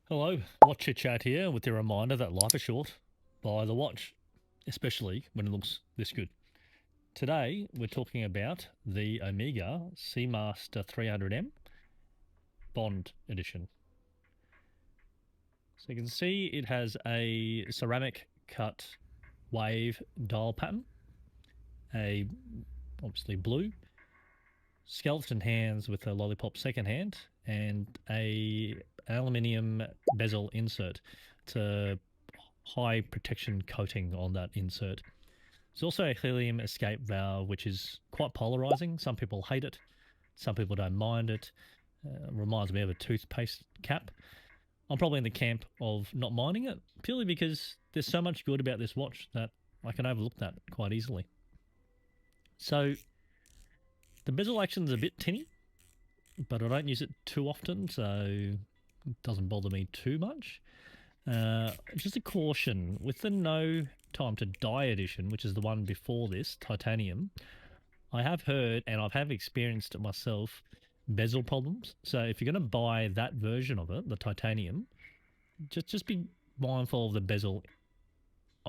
Hello, Watch Chit Chat here with the reminder that life is short. Buy the watch, especially when it looks this good. Today, we're talking about the Omega Seamaster 300M Bond Edition. So you can see it has a ceramic cut wave dial pattern, a obviously blue, skeleton hands with a lollipop second hand, and a aluminium bezel insert to high protection coating on that insert. There's also a helium escape valve, which is quite polarizing. Some people hate it, some people don't mind it. Reminds me of a toothpaste cap. I'm probably in the camp of not minding it, purely because there's so much good about this watch that I can overlook that quite easily. So the bezel action is a bit tinny, but I don't use it too often, so it doesn't bother me too much. Just a caution with the No Time to Die edition, which is the one before this, titanium. I have heard and I have experienced it myself, bezel problems. So if you're going to buy that version of it, the titanium, just be mindful of the bezel.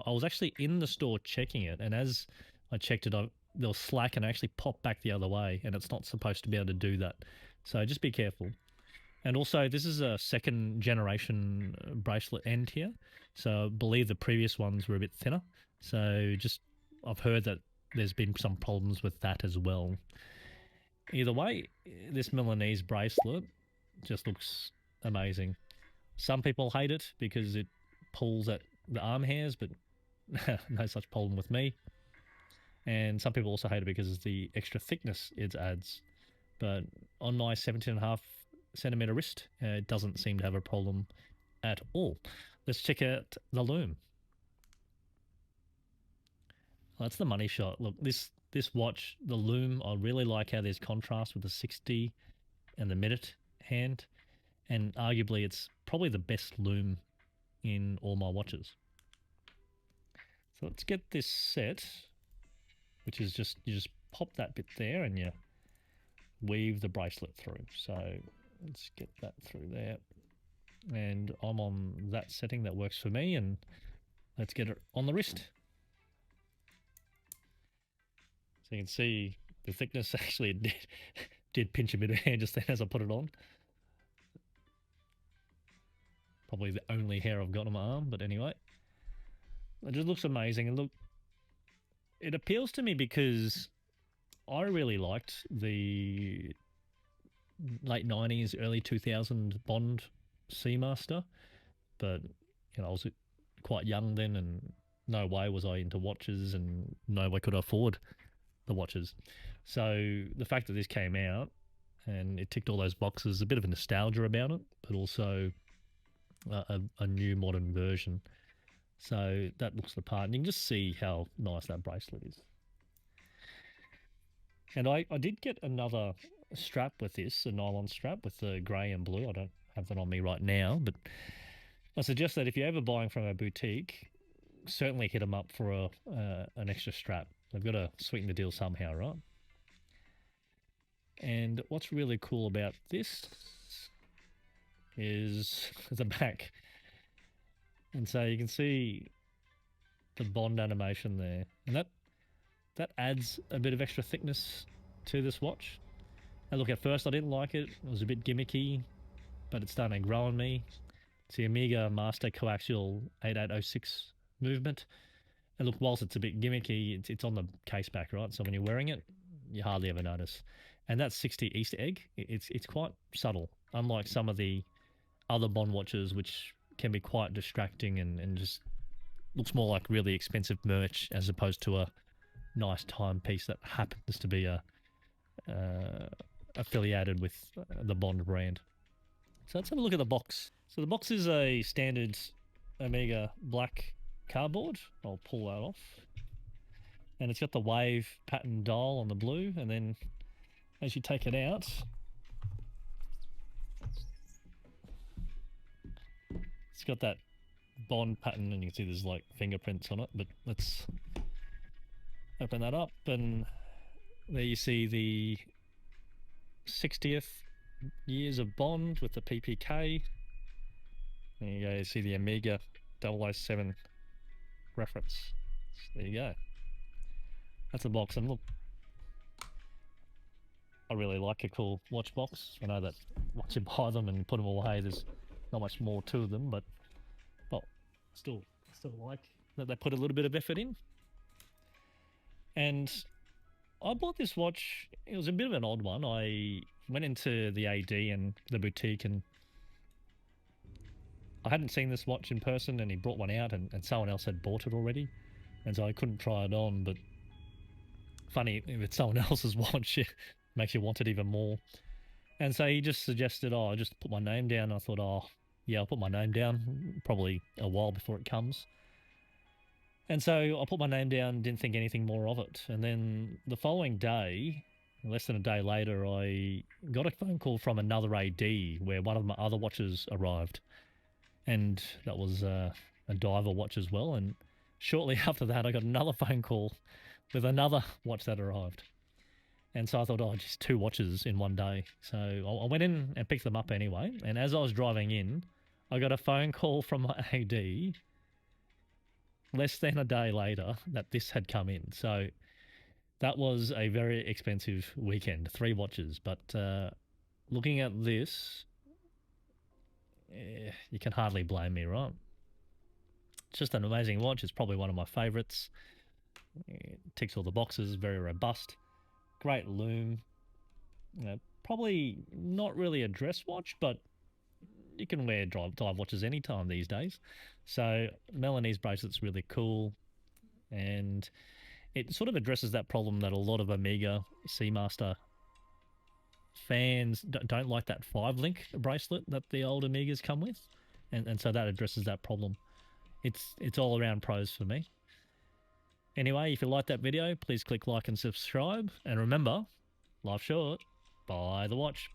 I was actually in the store checking it, and as I checked it, there was slack and I actually popped back the other way, and it's not supposed to be able to do that. So just be careful. And also, this is a second generation bracelet end here. So I believe the previous ones were a bit thinner. So just, I've heard that there's been some problems with that as well. Either way, this Milanese bracelet just looks amazing. Some people hate it because it pulls at the arm hairs, but no such problem with me. And some people also hate it because of the extra thickness it adds. But on my 17.5 centimeter wrist, it doesn't seem to have a problem at all. Let's check out the loom. That's the money shot. Look, this watch, the loom, I really like how there's contrast with the 60 and the minute hand, and arguably it's probably the best loom in all my watches. So let's get this set, which is just, you just pop that bit there and you weave the bracelet through. So let's get that through there. And I'm on that setting that works for me, and let's get it on the wrist. So you can see the thickness actually did pinch a bit of hair just then as I put it on. Probably the only hair I've got on my arm, but anyway. It just looks amazing. And look, it appeals to me because I really liked the late 90s, early 2000 Bond Seamaster, but you know, I was quite young then, and no way was I into watches, and no way could I afford the watches. So the fact that this came out and it ticked all those boxes, a bit of a nostalgia about it, but also a new modern version. So that looks the part, and you can just see how nice that bracelet is. And I did get another strap with this, a nylon strap with the grey and blue. I don't have that on me right now, but I suggest that if you're ever buying from a boutique, certainly hit them up for an extra strap. They've got to sweeten the deal somehow, right? And what's really cool about this is the back. And so you can see the Bond animation there. And that adds a bit of extra thickness to this watch. And look, at first I didn't like it. It was a bit gimmicky, but it's starting to grow on me. It's the Omega Master Coaxial 8806 movement. And look, whilst it's a bit gimmicky, it's on the caseback, right? So when you're wearing it, you hardly ever notice. And that 60 Easter egg, it's quite subtle, unlike some of the other Bond watches, which can be quite distracting and just looks more like really expensive merch as opposed to a nice timepiece that happens to be affiliated with the Bond brand. So let's have a look at the box. So the box is a standard Omega black cardboard. I'll pull that off. And it's got the wave pattern dial on the blue, and then as you take it out, it's got that Bond pattern, and you can see there's like fingerprints on it, but let's open that up, and there you see the 60th years of Bond with the PPK, There you go, you see the Amiga 007 reference. So there you go. That's a box, and look, I really like a cool Watchbox. I know that once you buy them and put them away, there's not much more to them, but well, still like that they put a little bit of effort in. And I bought this watch. It was a bit of an odd one. I went into the AD and the boutique, and I hadn't seen this watch in person, and he brought one out, and someone else had bought it already, and so I couldn't try it on. But funny, if it's someone else's watch, it makes you want it even more. And so he just suggested, oh, I just put my name down. I thought, oh, yeah, I'll put my name down, probably a while before it comes. And so I put my name down, didn't think anything more of it. And then the following day, less than a day later, I got a phone call from another AD where one of my other watches arrived. And that was a diver watch as well. And shortly after that, I got another phone call with another watch that arrived. And so I thought, oh, just 2 watches in one day. So I went in and picked them up anyway. And as I was driving in, I got a phone call from my AD less than a day later that this had come in. So that was a very expensive weekend, 3 watches. But looking at this, you can hardly blame me, right? It's just an amazing watch. It's probably one of my favorites. It ticks all the boxes, very robust, great lume. Probably not really a dress watch, but you can wear dive watches anytime these days. So Melanie's bracelet's really cool, and it sort of addresses that problem that a lot of Amiga Seamaster fans don't like, that 5-link bracelet that the old Amigas come with, and so that addresses that problem. It's all around pros for me. Anyway, if you like that video, please click like and subscribe, and remember, life's short, buy the watch.